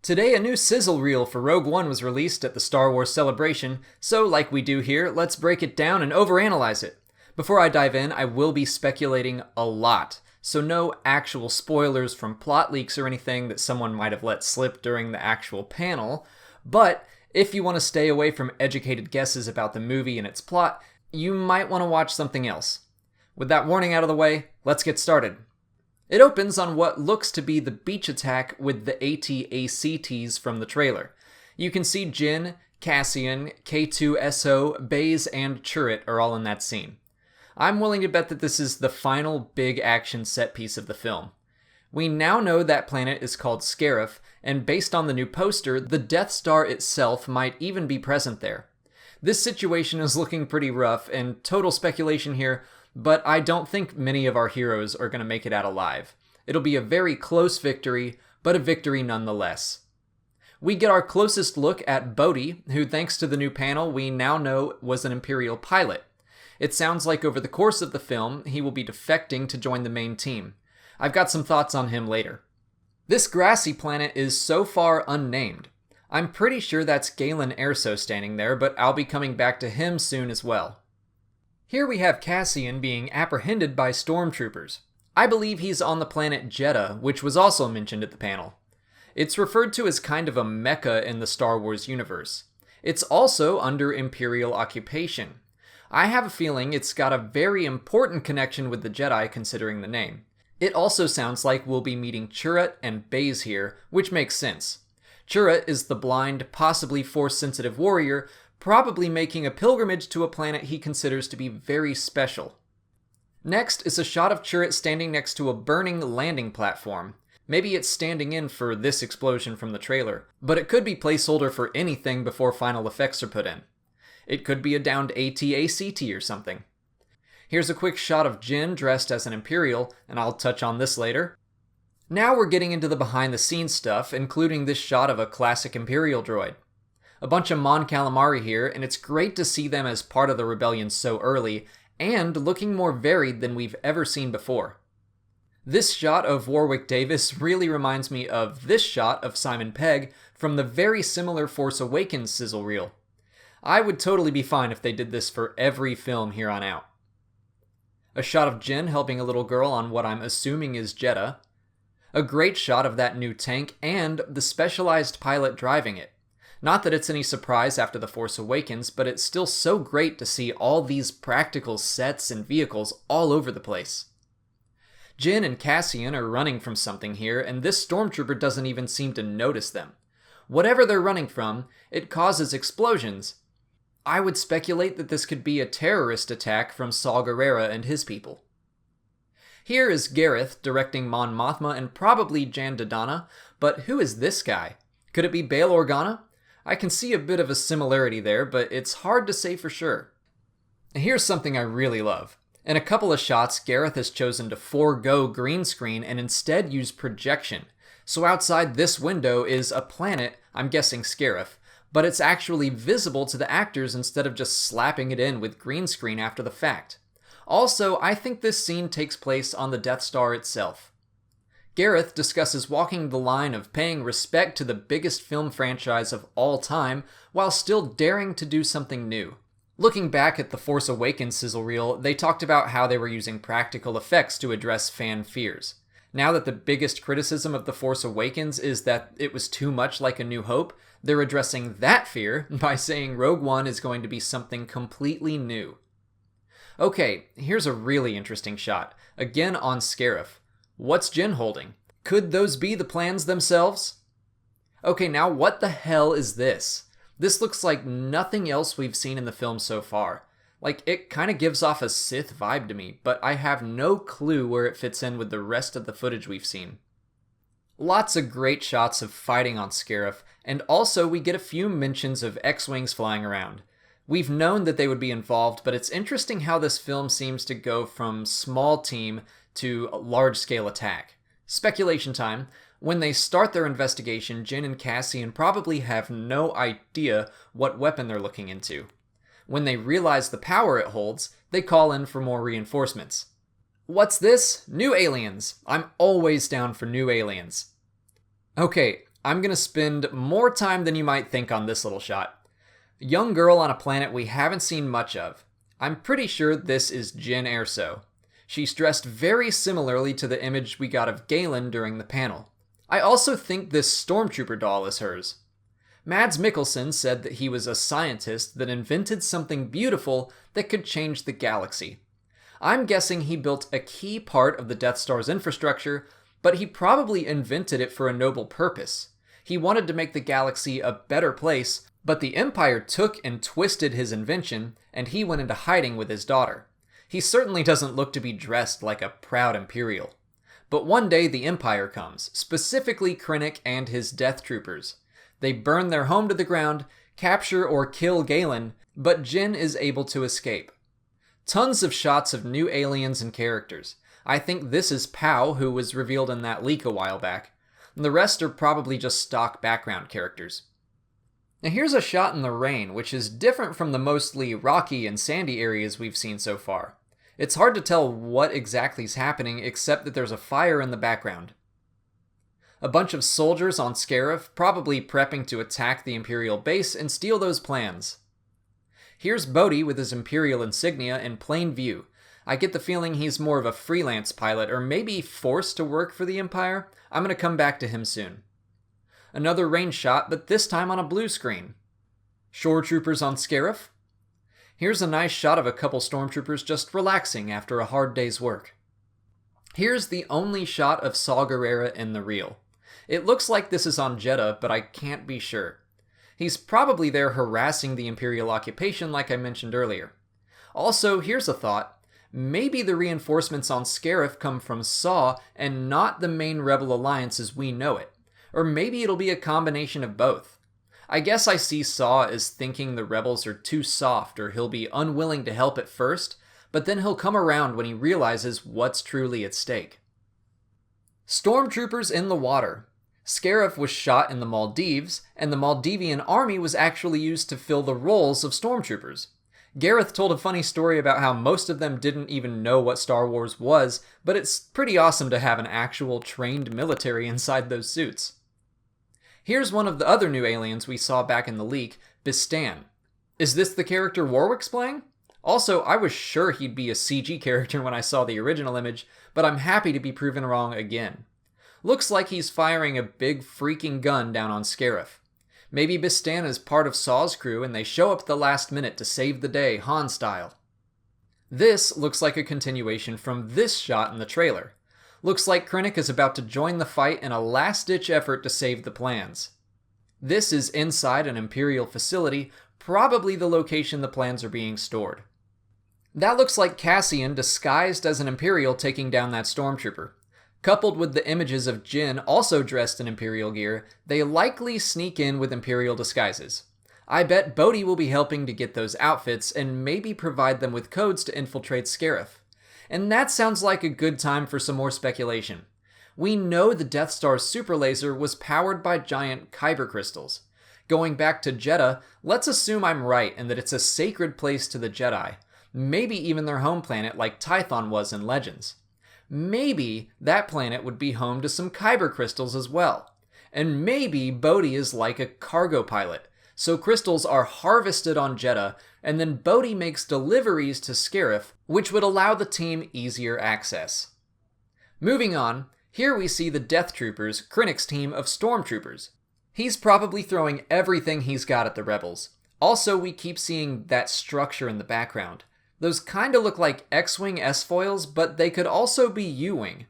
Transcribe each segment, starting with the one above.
Today, a new sizzle reel for Rogue One was released at the Star Wars Celebration, so like we do here, let's break it down and overanalyze it. Before I dive in, I will be speculating a lot, so no actual spoilers from plot leaks or anything that someone might have let slip during the actual panel, but if you want to stay away from educated guesses about the movie and its plot, you might want to watch something else. With that warning out of the way, let's get started. It opens on what looks to be the beach attack with the AT-ACTs from the trailer. You can see Jyn, Cassian, K2SO, Baze, and Chirrut are all in that scene. I'm willing to bet that this is the final big action set piece of the film. We now know that planet is called Scarif, and based on the new poster, the Death Star itself might even be present there. This situation is looking pretty rough, and total speculation here, but I don't think many of our heroes are going to make it out alive. It'll be a very close victory, but a victory nonetheless. We get our closest look at Bodhi, who thanks to the new panel we now know was an Imperial pilot. It sounds like over the course of the film, he will be defecting to join the main team. I've got some thoughts on him later. This grassy planet is so far unnamed. I'm pretty sure that's Galen Erso standing there, but I'll be coming back to him soon as well. Here we have Cassian being apprehended by stormtroopers. I believe he's on the planet Jedha, which was also mentioned at the panel. It's referred to as kind of a mecca in the Star Wars universe. It's also under Imperial occupation. I have a feeling it's got a very important connection with the Jedi considering the name. It also sounds like we'll be meeting Chirrut and Baze here, which makes sense. Chirrut is the blind, possibly Force-sensitive warrior, probably making a pilgrimage to a planet he considers to be very special. Next is a shot of Chirrut standing next to a burning landing platform. Maybe it's standing in for this explosion from the trailer, but it could be placeholder for anything before final effects are put in. It could be a downed AT-ACT or something. Here's a quick shot of Jyn dressed as an Imperial, and I'll touch on this later. Now we're getting into the behind-the-scenes stuff, including this shot of a classic Imperial droid. A bunch of Mon Calamari here, and it's great to see them as part of the rebellion so early, and looking more varied than we've ever seen before. This shot of Warwick Davis really reminds me of this shot of Simon Pegg from the very similar Force Awakens sizzle reel. I would totally be fine if they did this for every film here on out. A shot of Jyn helping a little girl on what I'm assuming is Jedha. A great shot of that new tank and the specialized pilot driving it. Not that it's any surprise after The Force Awakens, but it's still so great to see all these practical sets and vehicles all over the place. Jyn and Cassian are running from something here, and this stormtrooper doesn't even seem to notice them. Whatever they're running from, it causes explosions. I would speculate that this could be a terrorist attack from Saw Gerrera and his people. Here is Gareth directing Mon Mothma and probably Jan Dodonna, but who is this guy? Could it be Bail Organa? I can see a bit of a similarity there, but it's hard to say for sure. Here's something I really love. In a couple of shots, Gareth has chosen to forego green screen and instead use projection. So outside this window is a planet, I'm guessing Scarif, but it's actually visible to the actors instead of just slapping it in with green screen after the fact. Also, I think this scene takes place on the Death Star itself. Gareth discusses walking the line of paying respect to the biggest film franchise of all time while still daring to do something new. Looking back at the Force Awakens sizzle reel, they talked about how they were using practical effects to address fan fears. Now that the biggest criticism of The Force Awakens is that it was too much like A New Hope, they're addressing that fear by saying Rogue One is going to be something completely new. Okay, here's a really interesting shot, again on Scarif. What's Jyn holding? Could those be the plans themselves? Okay, now what the hell is this? This looks like nothing else we've seen in the film so far. Like, it kind of gives off a Sith vibe to me, but I have no clue where it fits in with the rest of the footage we've seen. Lots of great shots of fighting on Scarif, and also we get a few mentions of X-Wings flying around. We've known that they would be involved, but it's interesting how this film seems to go from small team to large-scale attack. Speculation time. When they start their investigation, Jyn and Cassian probably have no idea what weapon they're looking into. When they realize the power it holds, they call in for more reinforcements. What's this? New aliens. I'm always down for new aliens. Okay, I'm gonna spend more time than you might think on this little shot. A young girl on a planet we haven't seen much of. I'm pretty sure this is Jyn Erso. She's dressed very similarly to the image we got of Galen during the panel. I also think this Stormtrooper doll is hers. Mads Mikkelsen said that he was a scientist that invented something beautiful that could change the galaxy. I'm guessing he built a key part of the Death Star's infrastructure, but he probably invented it for a noble purpose. He wanted to make the galaxy a better place, but the Empire took and twisted his invention, and he went into hiding with his daughter. He certainly doesn't look to be dressed like a proud Imperial. But one day the Empire comes, specifically Krennic and his Death Troopers. They burn their home to the ground, capture or kill Galen, but Jyn is able to escape. Tons of shots of new aliens and characters. I think this is Pow, who was revealed in that leak a while back. And the rest are probably just stock background characters. Now here's a shot in the rain, which is different from the mostly rocky and sandy areas we've seen so far. It's hard to tell what exactly is happening except that there's a fire in the background. A bunch of soldiers on Scarif, probably prepping to attack the Imperial base and steal those plans. Here's Bodhi with his Imperial insignia in plain view. I get the feeling he's more of a freelance pilot, or maybe forced to work for the Empire. I'm going to come back to him soon. Another rain shot, but this time on a blue screen. Shore troopers on Scarif. Here's a nice shot of a couple stormtroopers just relaxing after a hard day's work. Here's the only shot of Saw Gerrera in the reel. It looks like this is on Jedha, but I can't be sure. He's probably there harassing the Imperial occupation like I mentioned earlier. Also, here's a thought. Maybe the reinforcements on Scarif come from Saw and not the main Rebel Alliance as we know it. Or maybe it'll be a combination of both. I guess I see Saw as thinking the rebels are too soft or he'll be unwilling to help at first, but then he'll come around when he realizes what's truly at stake. Stormtroopers in the water. Scarif was shot in the Maldives, and the Maldivian army was actually used to fill the roles of stormtroopers. Gareth told a funny story about how most of them didn't even know what Star Wars was, but it's pretty awesome to have an actual trained military inside those suits. Here's one of the other new aliens we saw back in the leak, Bistan. Is this the character Warwick's playing? Also, I was sure he'd be a CG character when I saw the original image, but I'm happy to be proven wrong again. Looks like he's firing a big freaking gun down on Scarif. Maybe Bistan is part of Saw's crew and they show up at the last minute to save the day, Han style. This looks like a continuation from this shot in the trailer. Looks like Krennic is about to join the fight in a last-ditch effort to save the plans. This is inside an Imperial facility, probably the location the plans are being stored. That looks like Cassian disguised as an Imperial taking down that stormtrooper. Coupled with the images of Jyn also dressed in Imperial gear, they likely sneak in with Imperial disguises. I bet Bodhi will be helping to get those outfits and maybe provide them with codes to infiltrate Scarif. And that sounds like a good time for some more speculation. We know the Death Star's super laser was powered by giant kyber crystals. Going back to Jedha, let's assume I'm right and that it's a sacred place to the Jedi. Maybe even their home planet like Tython was in Legends. Maybe that planet would be home to some kyber crystals as well. And maybe Bodhi is like a cargo pilot, so crystals are harvested on Jedha, and then Bodhi makes deliveries to Scarif, which would allow the team easier access. Moving on, here we see the Death Troopers, Krennic's team of Stormtroopers. He's probably throwing everything he's got at the rebels. Also, we keep seeing that structure in the background. Those kinda look like X-Wing S-foils, but they could also be U-Wing.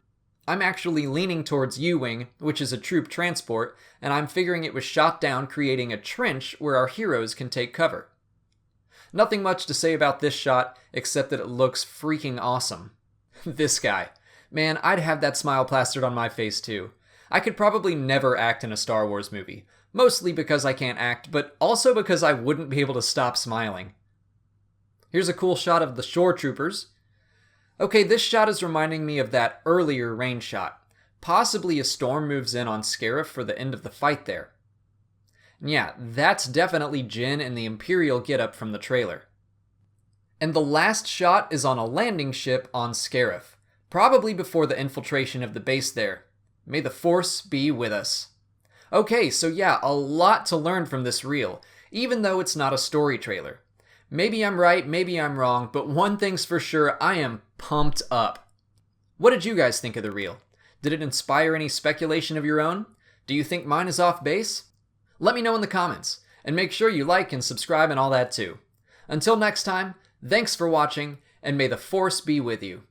I'm actually leaning towards U-Wing, which is a troop transport, and I'm figuring it was shot down creating a trench where our heroes can take cover. Nothing much to say about this shot, except that it looks freaking awesome. This guy. Man, I'd have that smile plastered on my face too. I could probably never act in a Star Wars movie, mostly because I can't act, but also because I wouldn't be able to stop smiling. Here's a cool shot of the shore troopers. Okay, this shot is reminding me of that earlier rain shot. Possibly a storm moves in on Scarif for the end of the fight there. And yeah, that's definitely Jyn and the Imperial getup from the trailer. And the last shot is on a landing ship on Scarif, probably before the infiltration of the base there. May the Force be with us. Okay, so yeah, a lot to learn from this reel, even though it's not a story trailer. Maybe I'm right, maybe I'm wrong, but one thing's for sure, I am pumped up. What did you guys think of the reel? Did it inspire any speculation of your own? Do you think mine is off base? Let me know in the comments, and make sure you like and subscribe and all that too. Until next time, thanks for watching, and may the Force be with you.